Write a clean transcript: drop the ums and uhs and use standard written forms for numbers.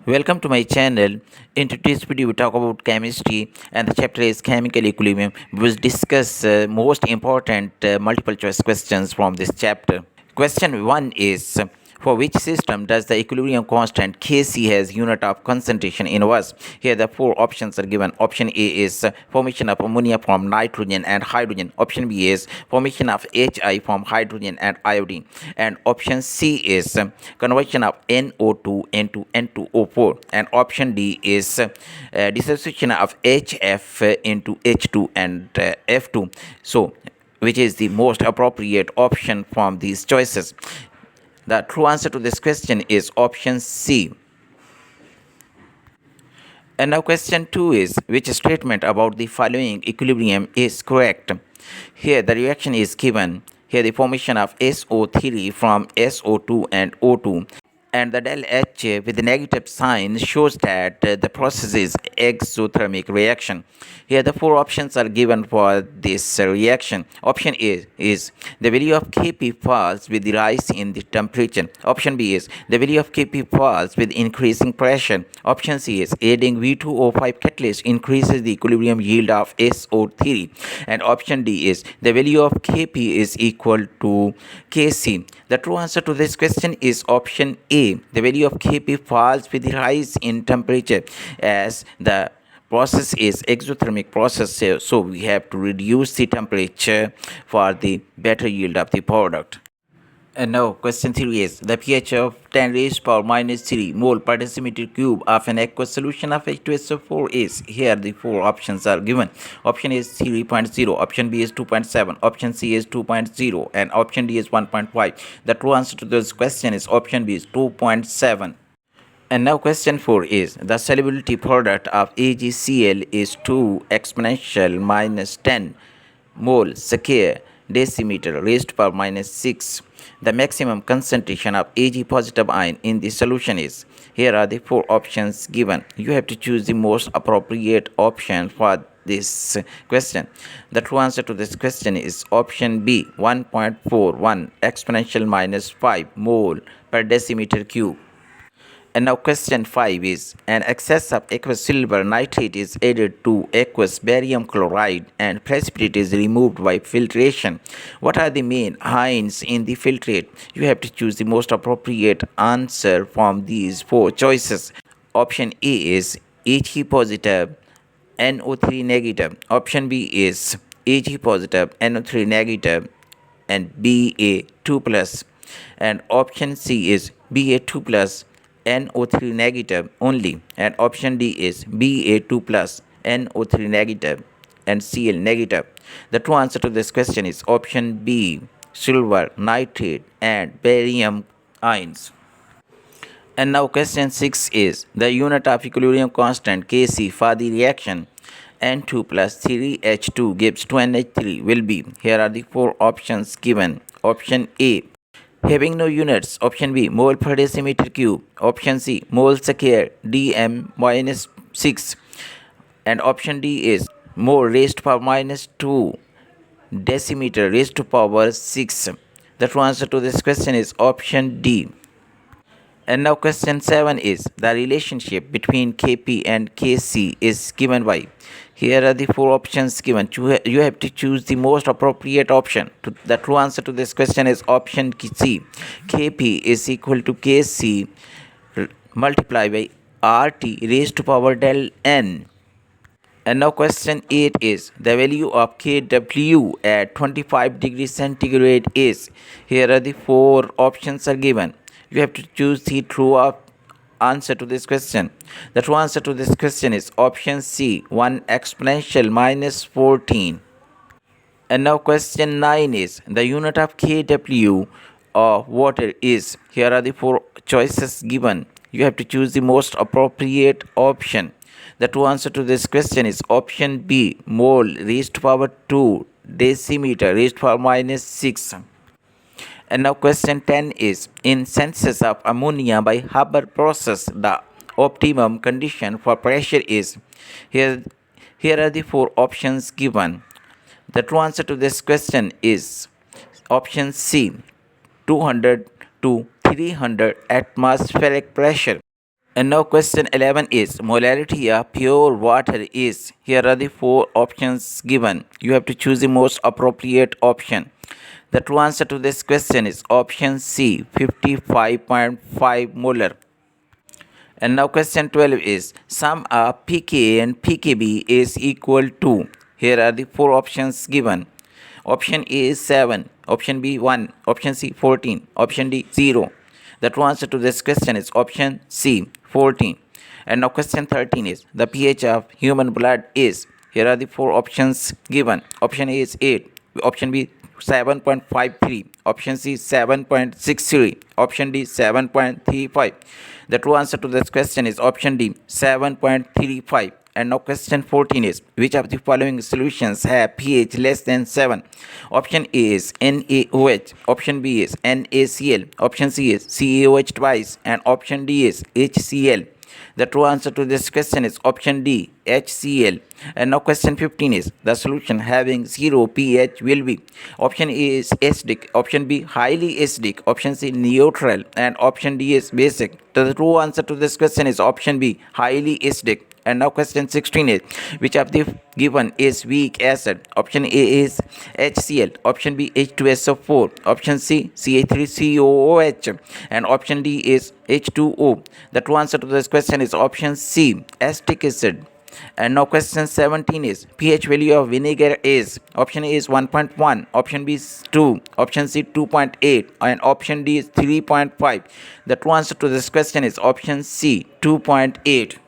Welcome to my channel. In today's video, we talk about chemistry, and the chapter is chemical equilibrium. We will discuss most important multiple choice questions from this chapter. Question 1 is for which system does the equilibrium constant Kc has unit of concentration in inverse? Here the four options are given. Option A is formation of ammonia from nitrogen and hydrogen. Option B is formation of Hi from hydrogen and iodine. And option C is conversion of NO2 into N2O4. And option D is dissociation of HF into H2 and F2. So which is the most appropriate option from these choices? The true answer to this question is option C. And now question 2 is which statement about the following equilibrium is correct? Here the reaction is given. Here the formation of SO3 from SO2 and O2, and the del H with the negative sign shows that the process is exothermic reaction. Here the four options are given for this reaction. Option A is the value of Kp falls with the rise in the temperature. Option B is the value of Kp falls with increasing pressure. Option C is adding V2O5 catalyst increases the equilibrium yield of SO3. And option D is the value of Kp is equal to Kc. The true answer to this question is option A. The value of Kp falls with the rise in temperature, as the process is exothermic process, so we have to reduce the temperature for the better yield of the product. And now question 3 is the pH of 10 raised power minus 3 mole per decimeter cube of an aqueous solution of H2SO4 is. Here the four options are given. Option A is 3.0, option B is 2.7, option C is 2.0, and option D is 1.5. The true answer to this question is option B is 2.7. And now question 4 is the solubility product of AgCl is 2 exponential minus 10 mole square decimeter raised to power minus 6. The maximum concentration of Ag positive ion in the solution is. Here are the four options given. You have to choose the most appropriate option for this question. The true answer to this question is option B, 1.41 exponential minus 5 mole per decimeter cube. And now question 5 is an excess of aqueous silver nitrate is added to aqueous barium chloride and precipitate is removed by filtration. What are the main ions in the filtrate? You have to choose the most appropriate answer from these four choices. Option A is He positive, NO3 negative. Option B is Ag positive, NO3 negative, and Ba2 plus. And option C is Ba2 plus, NO3 negative only, and option D is Ba2 plus, NO3 negative, and Cl negative. The true answer to this question is option B, silver nitrate and barium ions. And now question 6 is the unit of equilibrium constant Kc for the reaction N2 plus 3H2 gives 2NH3 will be. Here are the four options given. Option A, having no units. Option B, mole per decimeter cube. Option C, mole square dm minus 6. And option D is mole raised to power minus 2 decimeter raised to power 6. The true answer to this question is option D. And now question 7 is the relationship between Kp and Kc is given by. Here are the four options given. You have to choose the most appropriate option. The true answer to this question is option C. Kp is equal to Kc multiplied by RT raised to power del N. And now question 8 is the value of Kw at 25 degrees centigrade is. Here are the four options are given. You have to choose the true answer to this question. The true answer to this question is option C, 1 exponential minus 14. And now question 9 is the unit of Kw of water is. Here are the four choices given. You have to choose the most appropriate option. The true answer to this question is option B, mole raised to power 2 decimeter raised to power minus 6. And now question 10 is in synthesis of ammonia by Haber process the optimum condition for pressure is. Here are the four options given. The true answer to this question is option C, 200 to 300 atmospheric pressure. And now question 11 is molarity of pure water is. Here are the four options given. You have to choose the most appropriate option. The true answer to this question is option C, 55.5 molar. And now question 12 is sum of pK and pKb is equal to. Here are the four options given. Option A is 7, option B 1, option C 14, option D 0. The true answer to this question is option C, 14. And now question 13 is the pH of human blood is. Here are the four options given. Option A is 8, option B 7.53, option C 7.63, option D 7.35. The true answer to this question is option D, 7.35. And now question 14 is which of the following solutions have pH less than 7? Option A is NaOH, option B is NaCl, option C is CaOH twice, and option D is HCl. The true answer to this question is option D, HCl. And now question 15 is the solution having 0 pH will be. Option A is acidic, option B highly acidic, option C neutral, and option D is basic. The true answer to this question is option B, highly acidic. And now question 16 is which of the given is weak acid? Option A is HCl, option B H2SO4, option C CH3COOH, and option D is H2O. The true answer to this question is option C, acetic acid. And now question 17 is pH value of vinegar is. Option A is 1.1, option B is 2, option C 2.8, and option D is 3.5. The true answer to this question is option C, 2.8.